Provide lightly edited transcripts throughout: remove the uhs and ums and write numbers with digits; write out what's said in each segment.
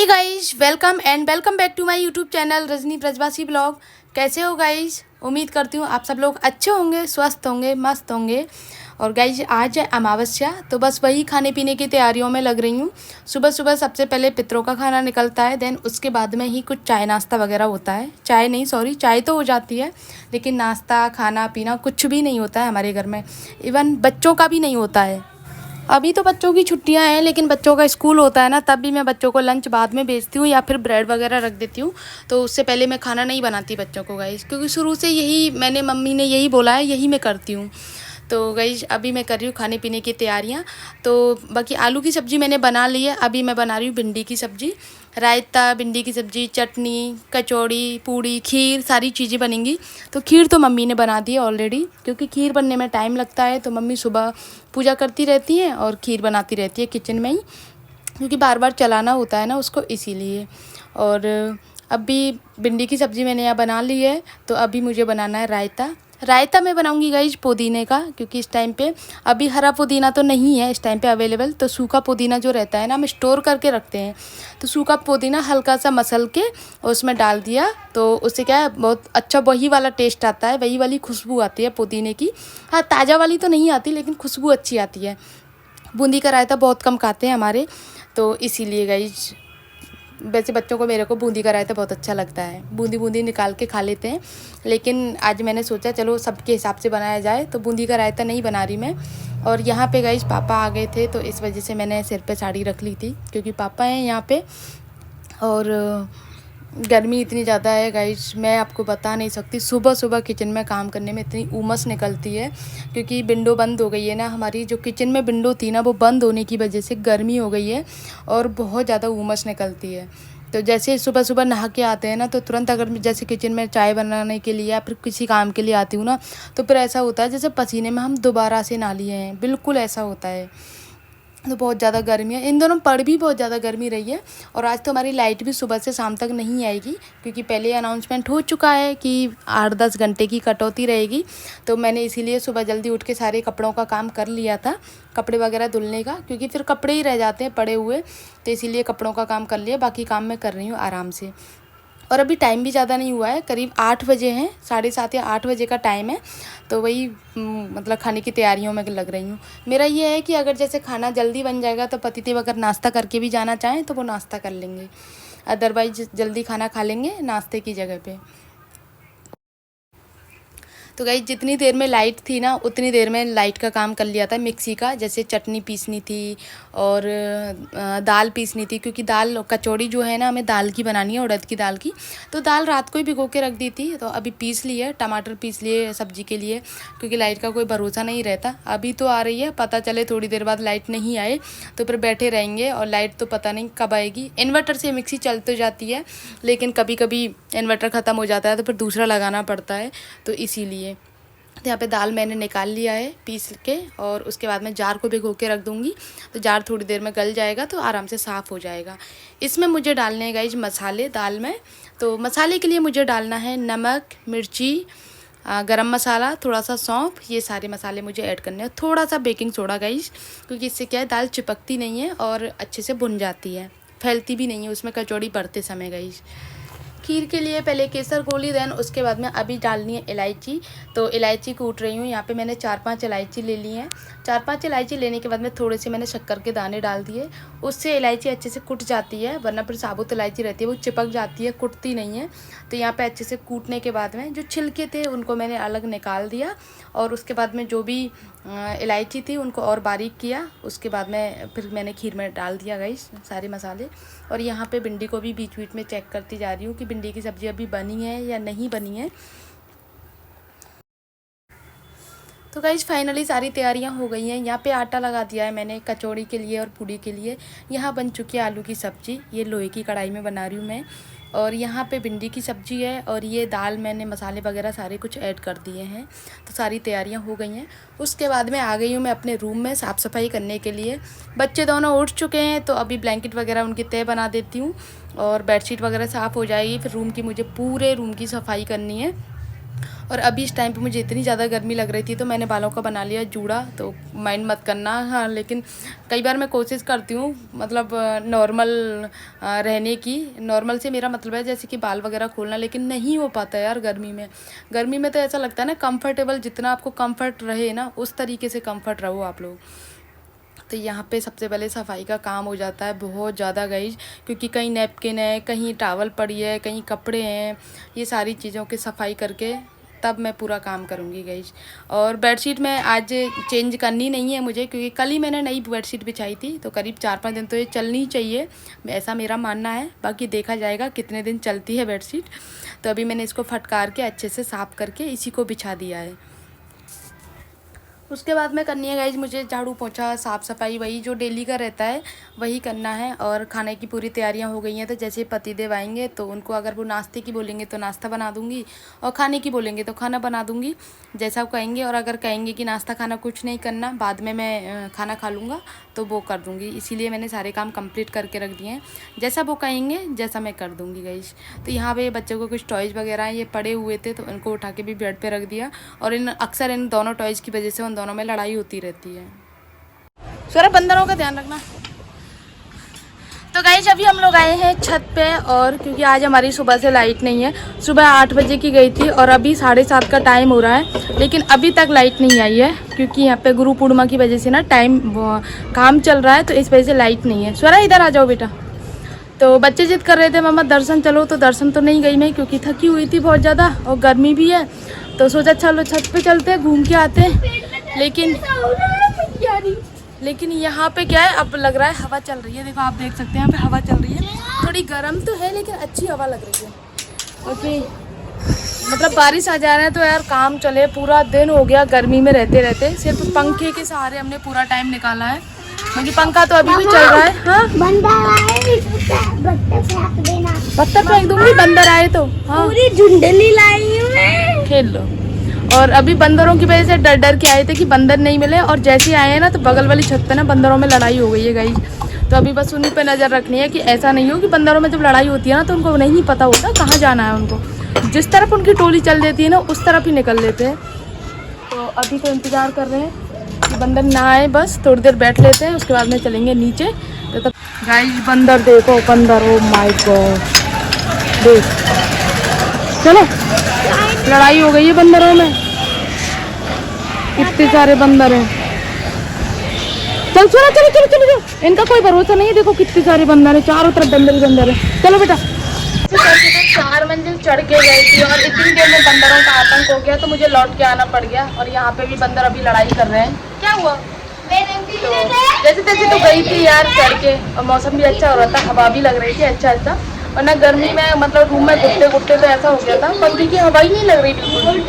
Hey guys, welcome back to my YouTube channel Rajni Brajwasi blog. कैसे हो guys? उम्मीद करती हूँ आप सब लोग अच्छे होंगे, स्वस्थ होंगे, मस्त होंगे। और गाइज आज है अमावस्या, तो बस वही खाने पीने की तैयारियों में लग रही हूँ। सुबह सुबह सबसे पहले पितरों का खाना निकलता है, देन उसके बाद में ही कुछ चाय नाश्ता वगैरह होता है। चाय नहीं, सॉरी, चाय तो हो जाती है, लेकिन नाश्ता खाना पीना कुछ भी नहीं होता है हमारे घर में। इवन बच्चों का भी नहीं होता है। अभी तो बच्चों की छुट्टियां हैं, लेकिन बच्चों का स्कूल होता है ना, तब भी मैं बच्चों को लंच बाद में भेजती हूँ या फिर ब्रेड वगैरह रख देती हूँ। तो उससे पहले मैं खाना नहीं बनाती बच्चों को गाइस, क्योंकि शुरू से यही मम्मी ने यही बोला है, यही मैं करती हूँ। तो गाइस अभी मैं कर रही हूँ खाने पीने की तैयारियाँ। तो बाकी आलू की सब्ज़ी मैंने बना ली है, अभी मैं बना रही हूँ भिंडी की सब्ज़ी। रायता, भिंडी की सब्ज़ी, चटनी, कचौड़ी, पूड़ी, खीर, सारी चीज़ें बनेंगी। तो खीर तो मम्मी ने बना दी है ऑलरेडी, क्योंकि खीर बनने में टाइम लगता है। तो मम्मी सुबह पूजा करती रहती हैं और खीर बनाती रहती है किचन में ही, क्योंकि बार बार चलाना होता है ना उसको, इसीलिए। और अभी भिंडी की सब्ज़ी मैंने यहाँ बना ली है, तो अभी मुझे बनाना है रायता। रायता मैं बनाऊंगी गाइज पुदीने का, क्योंकि इस टाइम पे अभी हरा पुदीना तो नहीं है इस टाइम पे अवेलेबल। तो सूखा पुदीना जो रहता है ना, हम स्टोर करके रखते हैं। तो सूखा पुदीना हल्का सा मसल के उसमें डाल दिया, तो उससे क्या है, बहुत अच्छा वही वाला टेस्ट आता है, वही वाली खुशबू आती है पुदीने की। हाँ, ताज़ा वाली तो नहीं आती, लेकिन खुशबू अच्छी आती है। बूंदी का रायता बहुत कम खाते हैं हमारे, तो इसीलिए गाइज। वैसे बच्चों को, मेरे को बूंदी का रायता बहुत अच्छा लगता है, बूंदी बूंदी निकाल के खा लेते हैं। लेकिन आज मैंने सोचा चलो सबके हिसाब से बनाया जाए, तो बूंदी का रायता नहीं बना रही मैं। और यहाँ पे गाइज पापा आ गए थे, तो इस वजह से मैंने सिर पे साड़ी रख ली थी, क्योंकि पापा हैं यहाँ पे। और गर्मी इतनी ज़्यादा है गाइज, मैं आपको बता नहीं सकती। सुबह सुबह किचन में काम करने में इतनी उमस निकलती है, क्योंकि विंडो बंद हो गई है ना हमारी। जो किचन में विंडो थी ना, वो बंद होने की वजह से गर्मी हो गई है और बहुत ज़्यादा उमस निकलती है। तो जैसे सुबह सुबह नहा के आते हैं ना, तो तुरंत अगर जैसे किचन में चाय बनाने के लिए या फिर किसी काम के लिए आती हूँ ना, तो फिर ऐसा होता है जैसे पसीने में हम दोबारा से नहा लिए हैं, बिल्कुल ऐसा होता है। तो बहुत ज़्यादा गर्मी है, इन दोनों पड़ भी बहुत ज़्यादा गर्मी रही है। और आज तो हमारी लाइट भी सुबह से शाम तक नहीं आएगी, क्योंकि पहले अनाउंसमेंट हो चुका है कि 8-10 घंटे की कटौती रहेगी। तो मैंने इसीलिए सुबह जल्दी उठ के सारे कपड़ों का काम कर लिया था, कपड़े वगैरह धुलने का, क्योंकि फिर कपड़े ही रह जाते हैं पड़े हुए। तो इसीलिए कपड़ों का काम कर लिया, बाकी काम मैं कर रही हूँ आराम से। और अभी टाइम भी ज़्यादा नहीं हुआ है, करीब 8 बजे हैं, 7:30 या 8 बजे का टाइम है। तो वही मतलब खाने की तैयारियों में लग रही हूँ। मेरा ये है कि अगर जैसे खाना जल्दी बन जाएगा, तो पतिदेव अगर नाश्ता करके भी जाना चाहें तो वो नाश्ता कर लेंगे, अदरवाइज जल्दी खाना खा लेंगे नाश्ते की जगह पे। तो गाइस जितनी देर में लाइट थी ना, उतनी देर में लाइट का काम कर लिया था मिक्सी का। जैसे चटनी पीसनी थी और दाल पीसनी थी, क्योंकि दाल कचौड़ी जो है ना, हमें दाल की बनानी है, उड़द की दाल की। तो दाल रात को ही भिगो के रख दी थी, तो अभी पीस ली है। टमाटर पीस लिए सब्जी के लिए, क्योंकि लाइट का कोई भरोसा नहीं रहता। अभी तो आ रही है, पता चले थोड़ी देर बाद लाइट नहीं आए तो फिर बैठे रहेंगे, और लाइट तो पता नहीं कब आएगी। इन्वर्टर से मिक्सी चल तो जाती है, लेकिन कभी कभी इन्वर्टर ख़त्म हो जाता है, तो फिर दूसरा लगाना पड़ता है, तो इसीलिए। तो यहाँ पे दाल मैंने निकाल लिया है पीस के, और उसके बाद मैं जार को भिगो के रख दूँगी। तो जार थोड़ी देर में गल जाएगा, तो आराम से साफ़ हो जाएगा। इसमें मुझे डालने हैं गाइज मसाले दाल में। तो मसाले के लिए मुझे डालना है नमक, मिर्ची, गरम मसाला, थोड़ा सा सौंफ, ये सारे मसाले मुझे ऐड करने हैं। थोड़ा सा बेकिंग सोडा गाइज, क्योंकि इससे क्या है, दाल चिपकती नहीं है और अच्छे से भुन जाती है, फैलती भी नहीं है उसमें कचौड़ी बढ़ते समय गाइज। खीर के लिए पहले केसर घोली, देन उसके बाद में अभी डालनी है इलायची। तो इलायची कूट रही हूँ। यहाँ पे मैंने 4-5 इलायची ले ली हैं। 4-5 इलायची लेने के बाद में थोड़े से मैंने शक्कर के दाने डाल दिए, उससे इलायची अच्छे से कुट जाती है, वरना फिर साबुत इलायची रहती है वो चिपक जाती है, कुटती नहीं है। तो यहाँ पे अच्छे से कूटने के बाद में जो छिलके थे उनको मैंने अलग निकाल दिया, और उसके बाद में जो भी इलायची थी उनको और बारीक किया। उसके बाद में फिर मैंने खीर में डाल दिया गाइस सारे मसाले। और यहाँ पे भिंडी को भी बीच बीच में चेक करती जा रही हूँ कि भिंडी की सब्ज़ी अभी बनी है या नहीं बनी है। तो गाइज फाइनली सारी तैयारियां हो गई हैं। यहाँ पे आटा लगा दिया है मैंने कचौड़ी के लिए और पूड़ी के लिए। यहाँ बन चुकी है आलू की सब्ज़ी, ये लोहे की कढ़ाई में बना रही हूँ मैं। और यहाँ पे भिंडी की सब्ज़ी है, और ये दाल मैंने मसाले वगैरह सारे कुछ ऐड कर दिए हैं। तो सारी तैयारियां हो गई हैं। उसके बाद में आ गई हूँ मैं अपने रूम में साफ़ सफाई करने के लिए। बच्चे दोनों उठ चुके हैं, तो अभी ब्लैंकेट वगैरह उनकी तय बना देती हूँ, और बेडशीट वगैरह साफ़ हो जाएगी। फिर रूम की मुझे पूरे रूम की सफाई करनी है। और अभी इस टाइम पे मुझे इतनी ज़्यादा गर्मी लग रही थी तो मैंने बालों का बना लिया जूड़ा, तो माइंड मत करना। हाँ, लेकिन कई बार मैं कोशिश करती हूँ मतलब नॉर्मल रहने की। नॉर्मल से मेरा मतलब है जैसे कि बाल वगैरह खोलना, लेकिन नहीं हो पाता यार गर्मी में। गर्मी में तो ऐसा लगता है ना कंफर्टेबल, जितना आपको कंफर्ट रहे ना उस तरीके से कंफर्ट रहो आप लोग। तो यहाँ पे सबसे पहले सफाई का काम हो जाता है बहुत ज़्यादा गाइज, क्योंकि कहीं नैपकिन है, कहीं टॉवल पड़ी है, कहीं कपड़े हैं, ये सारी चीज़ों की सफाई करके तब मैं पूरा काम करूँगी गाइज। और बेडशीट में आज चेंज करनी नहीं है मुझे, क्योंकि कल ही मैंने नई बेडशीट बिछाई थी, तो करीब 4-5 दिन तो ये चलनी चाहिए, ऐसा मेरा मानना है। बाकी देखा जाएगा कितने दिन चलती है बेडशीट। तो अभी मैंने इसको फटकार के अच्छे से साफ़ करके इसी को बिछा दिया है। उसके बाद में करनी है गाइज मुझे झाड़ू पोछा साफ़ सफाई, वही जो डेली का रहता है वही करना है। और खाने की पूरी तैयारियां हो गई हैं, तो जैसे पतिदेव आएंगे तो उनको अगर वो नाश्ते की बोलेंगे तो नाश्ता बना दूंगी, और खाने की बोलेंगे तो खाना बना दूंगी जैसा वो कहेंगे। और अगर कहेंगे कि नाश्ता खाना कुछ नहीं करना, बाद में मैं खाना खा लूँगा, तो वो कर दूँगी। इसीलिए मैंने सारे काम कंप्लीट करके रख दिए हैं, जैसा वो कहेंगे जैसा मैं कर दूँगी गाइज। तो यहाँ पे बच्चों को कुछ टॉयज़ वगैरह ये पड़े हुए थे, तो उनको उठा के भी बेड पर रख दिया। और अक्सर इन दोनों टॉयज़ की वजह से उन दोनों में लड़ाई होती रहती है। सारा बंदरों का ध्यान रखना। तो गाइस अभी हम लोग आए हैं छत पे, और क्योंकि आज हमारी सुबह से लाइट नहीं है, सुबह 8 बजे की गई थी और अभी 7:30 का टाइम हो रहा है, लेकिन अभी तक लाइट नहीं आई है, क्योंकि यहाँ पे गुरु पूर्णिमा की वजह से ना काम चल रहा है, तो इस वजह से लाइट नहीं है। स्वरा इधर आ जाओ बेटा। तो बच्चे जिद कर रहे थे मम्मा दर्शन चलो, तो दर्शन तो नहीं गई मैं, क्योंकि थकी हुई थी बहुत ज़्यादा और गर्मी भी है। तो सोचा चलो छत पे चलते हैं, घूम के आते हैं। लेकिन यहाँ पे क्या है, अब लग रहा है हवा चल रही है। देखो आप देख सकते हैं यहाँ पे हवा चल रही है, थोड़ी गर्म तो है लेकिन अच्छी हवा लग रही है। ओके, मतलब बारिश आ जा रहा है तो यार काम चले। पूरा दिन हो गया गर्मी में रहते रहते, सिर्फ पंखे के सहारे हमने पूरा टाइम निकाला है, क्योंकि पंखा तो अभी भी चल रहा है। हाँ पत्थर फेंक दूंगी, बंदर आए तो। हाँ पूरी झुंडली लाई हूं मैं, खेल लो। और अभी बंदरों की वजह से डर डर के आए थे कि बंदर नहीं मिले, और जैसे आए हैं ना तो बगल वाली छत पे ना बंदरों में लड़ाई हो गई है गाइस। तो अभी बस उन्हीं पे नज़र रखनी है कि ऐसा नहीं हो कि बंदरों में जब लड़ाई होती है ना तो उनको नहीं पता होता कहाँ जाना है उनको, जिस तरफ उनकी टोली चल देती है ना उस तरफ ही निकल लेते हैं। तो अभी तो इंतज़ार कर रहे हैं कि बंदर ना आए, बस थोड़ी देर बैठ लेते हैं, उसके बाद में चलेंगे नीचे। तो तब गाइस बंदर देखो, बंदर, ओ माय गॉड, देख चलो लड़ाई हो गई है बंदरों में, कितने सारे बंदर हैं। चल चलो चलो चलो चलो चलो, इनका कोई भरोसा नहीं है। देखो कितने सारे बंदर हैं, चारों तरफ बंदर ही बंदर है। चलो बेटा। 4 मंजिल चढ़ के गई थी और इतनी देर में बंदरों का आतंक हो गया, तो मुझे लौट के आना पड़ गया। और यहाँ पे भी बंदर अभी लड़ाई कर रहे हैं। क्या हुआ? तो जैसे तैसे तो गई थी यार चढ़ के, और मौसम भी अच्छा हो रहा था, हवा भी लग रही थी अच्छा। और ना गर्मी में मतलब रूम में घुटते घुटते तो ऐसा हो गया था, पंखे की हवा ही नहीं लग रही बिल्कुल।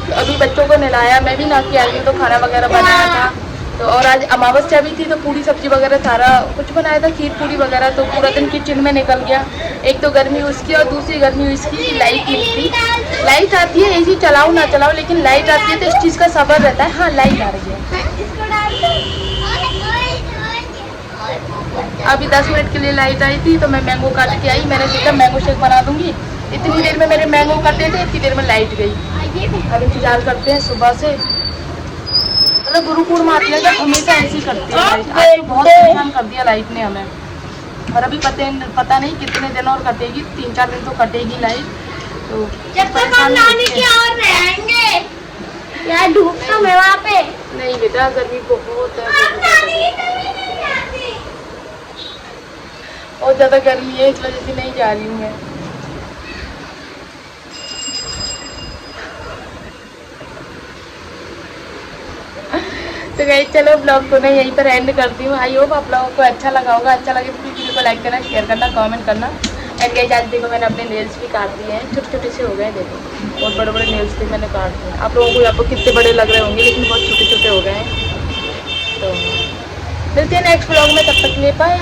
तो अभी बच्चों को नहलाया, मैं भी नहा के आई हूँ, तो खाना वगैरह बनाया था। तो और आज अमावस्या भी थी, तो पूरी सब्जी वगैरह सारा कुछ बनाया था, खीर पूरी वगैरह। तो पूरा दिन किचन में निकल गया। एक तो गर्मी उसकी और दूसरी गर्मी इसकी लाइट नहीं थी। लाइट आती है एसी चलाओ ना चलाओ, लेकिन लाइट आती है तो इस चीज़ का सबर रहता है, हाँ लाइट आ रही है। अभी 10 मिनट के लिए लाइट आई थी, तो मैं मैंगो काट के आई। मैंने सोचा मैंगो शेक बना दूंगी, इतनी देर में मेरे मैंगो कटे थे, इतनी देर में लाइट गई। अब इंतजार करते हैं सुबह से। मतलब गुरु पूर्णिमा आती है तो हमेशा ऐसी करती है लाइट। आज तो बहुत परेशान कर दिया लाइट ने हमें, और अभी पता नहीं कितने दिन और कटेगी, 3-4 दिन तो कटेगी लाइट। तो जब तक हम नानी की ओर रहेंगे यार, धूप तो है वहाँ पे। नहीं बेटा गर्मी बहुत है, बहुत ज़्यादा गर्मी है, इस वजह से नहीं जा रही हूँ मैं। तो गाइस चलो ब्लॉग को मैं यहीं पर एंड करती हूँ। आई होप आप लोगों को अच्छा लगा होगा। अच्छा लगे तो वीडियो को लाइक करना, शेयर करना, कमेंट करना। एंड गाइस आज देखो मैंने अपने नेल्स भी काट दिए हैं, छोटे छोटे से हो गए। देखो बहुत बड़े बड़े नेल्स थे मैंने काट दिए। आप लोगों को यहाँ पर कितने बड़े लग रहे होंगे, लेकिन बहुत छोटे छोटे हो गए हैं। तो मिलते हैं नेक्स्ट ब्लॉग में, तब तक के लिए बाय।